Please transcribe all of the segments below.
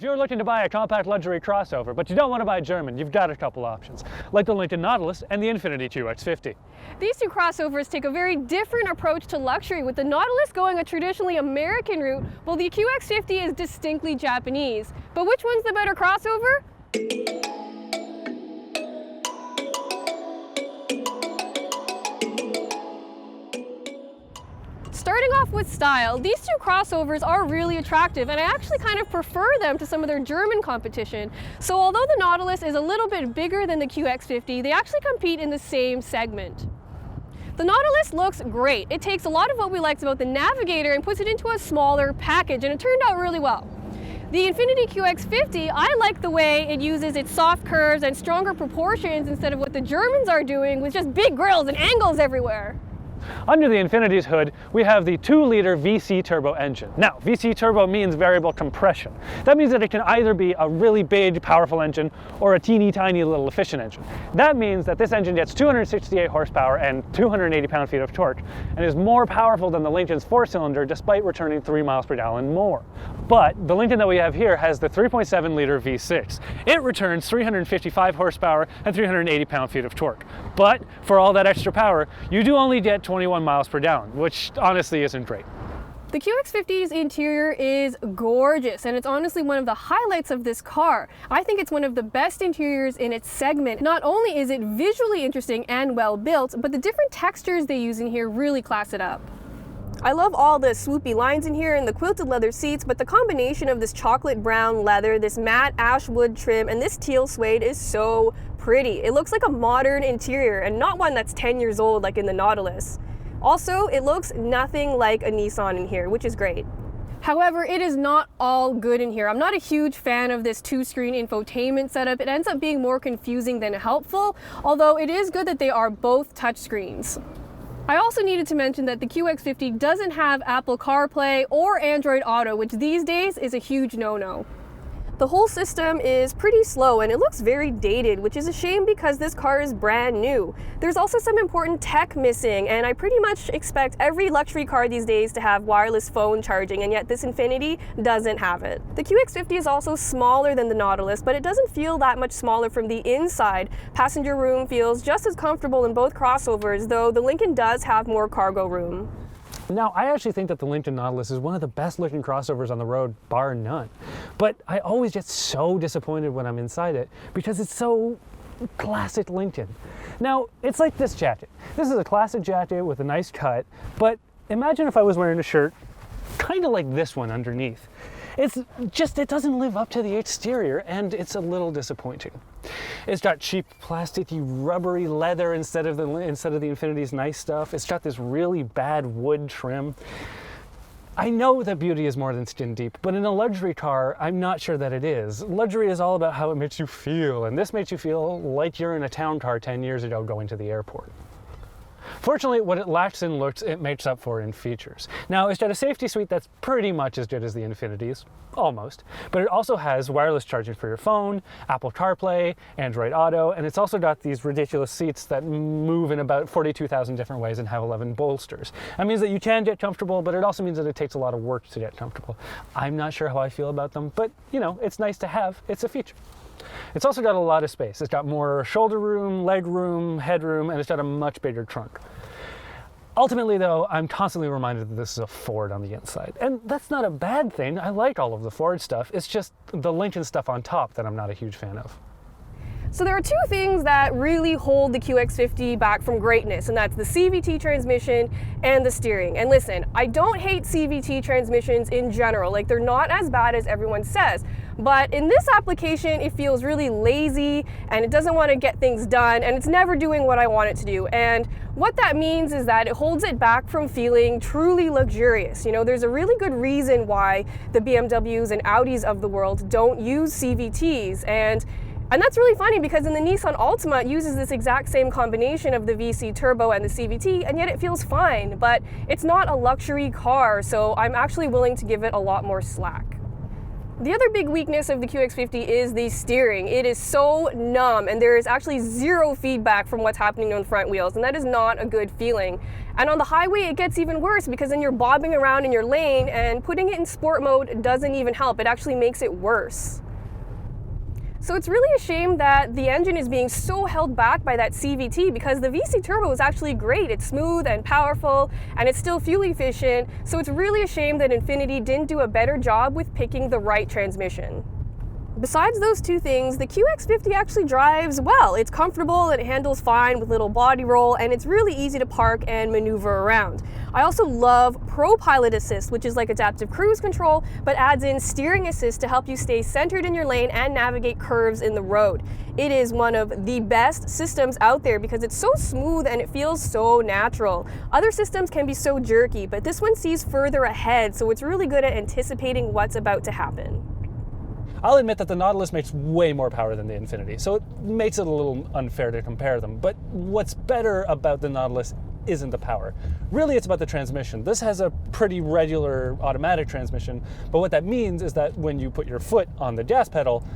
you're looking to buy a compact luxury crossover, but you don't want to buy German, you've got a couple options, like the Lincoln Nautilus and the Infiniti QX50. These two crossovers take a very different approach to luxury, with the Nautilus going a traditionally American route, while the QX50 is distinctly Japanese. But which one's the better crossover? Starting off with style, these two crossovers are really attractive, and I actually kind of prefer them to some of their German competition. So although the Nautilus is a little bit bigger than the QX50, they actually compete in the same segment. The Nautilus looks great. It takes a lot of what we liked about the Navigator and puts it into a smaller package, and it turned out really well. The Infiniti QX50, I like the way it uses its soft curves and stronger proportions instead of what the Germans are doing with just big grills and angles everywhere. Under the Infiniti's hood, we have the 2-liter VC turbo engine. Now, VC turbo means variable compression. That means that it can either be a really big, powerful engine or a teeny tiny little efficient engine. That means that this engine gets 268 horsepower and 280 pound-feet of torque and is more powerful than the Lincoln's 4-cylinder despite returning 3 miles per gallon more. But the Lincoln that we have here has the 3.7-liter V6. It returns 355 horsepower and 380 pound-feet of torque. But for all that extra power, you do only get 21 miles per gallon, which honestly isn't great. The QX50's interior is gorgeous, and it's honestly one of the highlights of this car. I think it's one of the best interiors in its segment. Not only is it visually interesting and well built, but the different textures they use in here really class it up. I love all the swoopy lines in here and the quilted leather seats, but the combination of this chocolate brown leather, this matte ash wood trim, and this teal suede is so pretty. It looks like a modern interior and not one that's 10 years old like in the Nautilus. Also, it looks nothing like a Nissan in here, which is great. However, it is not all good in here. I'm not a huge fan of this 2-screen infotainment setup. It ends up being more confusing than helpful, although it is good that they are both touchscreens. I also needed to mention that the QX50 doesn't have Apple CarPlay or Android Auto, which these days is a huge no-no. The whole system is pretty slow and it looks very dated, which is a shame because this car is brand new. There's also some important tech missing, and I pretty much expect every luxury car these days to have wireless phone charging, and yet this Infiniti doesn't have it. The QX50 is also smaller than the Nautilus, but it doesn't feel that much smaller from the inside. Passenger room feels just as comfortable in both crossovers, though the Lincoln does have more cargo room. Now, I actually think that the Lincoln Nautilus is one of the best looking crossovers on the road, bar none. But I always get so disappointed when I'm inside it because it's so classic Lincoln. Now, it's like this jacket. This is a classic jacket with a nice cut, but imagine if I was wearing a shirt kind of like this one underneath. It's just, it doesn't live up to the exterior, and it's a little disappointing. It's got cheap, plasticky, rubbery leather instead of the Infiniti's nice stuff. It's got this really bad wood trim. I know that beauty is more than skin deep, but in a luxury car, I'm not sure that it is. Luxury is all about how it makes you feel, and this makes you feel like you're in a town car 10 years ago going to the airport. Fortunately, what it lacks in looks, it makes up for in features. Now, it's got a safety suite that's pretty much as good as the Infiniti's, almost, but it also has wireless charging for your phone, Apple CarPlay, Android Auto, and it's also got these ridiculous seats that move in about 42,000 different ways and have 11 bolsters. That means that you can get comfortable, but it also means that it takes a lot of work to get comfortable. I'm not sure how I feel about them, but you know, it's nice to have. It's a feature. It's also got a lot of space. It's got more shoulder room, leg room, headroom, and it's got a much bigger trunk. Ultimately, though, I'm constantly reminded that this is a Ford on the inside. And that's not a bad thing. I like all of the Ford stuff. It's just the Lincoln stuff on top that I'm not a huge fan of. So there are two things that really hold the QX50 back from greatness, and that's the CVT transmission and the steering. And listen, I don't hate CVT transmissions in general. Like, they're not as bad as everyone says. But in this application, it feels really lazy and it doesn't want to get things done, and it's never doing what I want it to do. And what that means is that it holds it back from feeling truly luxurious. You know, there's a really good reason why the BMWs and Audis of the world don't use CVTs. And that's really funny because in the Nissan Altima, it uses this exact same combination of the VC turbo and the CVT, and yet it feels fine. But it's not a luxury car, so I'm actually willing to give it a lot more slack. The other big weakness of the QX50 is the steering. It is so numb, and there is actually zero feedback from what's happening on the front wheels, and that is not a good feeling. And on the highway, it gets even worse because then you're bobbing around in your lane, and putting it in sport mode doesn't even help. It actually makes it worse. So it's really a shame that the engine is being so held back by that CVT, because the VC turbo is actually great. It's smooth and powerful, and it's still fuel efficient. So it's really a shame that Infiniti didn't do a better job with picking the right transmission. Besides those two things, the QX50 actually drives well. It's comfortable, and it handles fine with little body roll, and it's really easy to park and maneuver around. I also love Pro Pilot Assist, which is like adaptive cruise control, but adds in steering assist to help you stay centered in your lane and navigate curves in the road. It is one of the best systems out there because it's so smooth and it feels so natural. Other systems can be so jerky, but this one sees further ahead, so it's really good at anticipating what's about to happen. I'll admit that the Nautilus makes way more power than the Infiniti, so it makes it a little unfair to compare them. But what's better about the Nautilus isn't the power. Really, it's about the transmission. This has a pretty regular automatic transmission, but what that means is that when you put your foot on the gas pedal,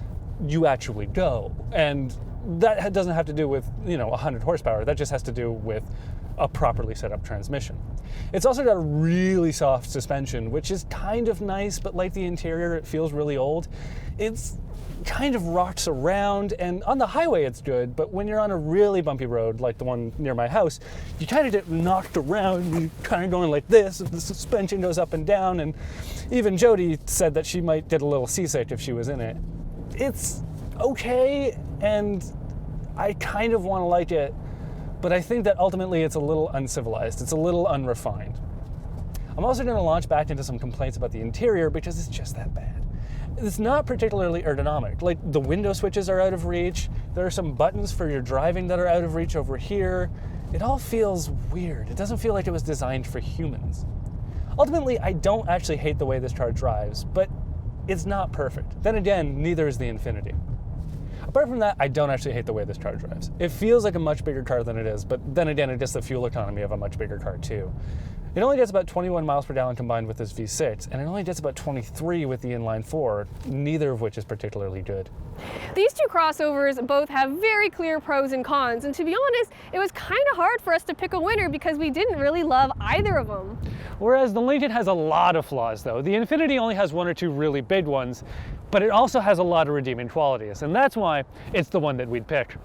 you actually go. And that doesn't have to do with, 100 horsepower. That just has to do with a properly set up transmission. It's also got a really soft suspension, which is kind of nice, but like the interior, it feels really old. It's kind of rocks around, and on the highway it's good, but when you're on a really bumpy road, like the one near my house, you kind of get knocked around, you're kind of going like this, the suspension goes up and down, and even Jody said that she might get a little seasick if she was in it. It's okay, and I kind of want to like it, but I think that ultimately it's a little uncivilized, it's a little unrefined. I'm also going to launch back into some complaints about the interior because it's just that bad. It's not particularly ergonomic. Like, the window switches are out of reach, there are some buttons for your driving that are out of reach over here. It all feels weird. It doesn't feel like it was designed for humans. Ultimately, I don't actually hate the way this car drives, but it's not perfect. Then again, neither is the Infiniti. Apart from that, I don't actually hate the way this car drives. It feels like a much bigger car than it is, but then again, it gets the fuel economy of a much bigger car too. It only gets about 21 miles per gallon combined with this V6, and it only gets about 23 with the inline-4, neither of which is particularly good. These two crossovers both have very clear pros and cons, and to be honest, it was kind of hard for us to pick a winner because we didn't really love either of them. Whereas the Lincoln has a lot of flaws though. The Infiniti only has one or two really big ones, but it also has a lot of redeeming qualities, and that's why it's the one that we'd pick.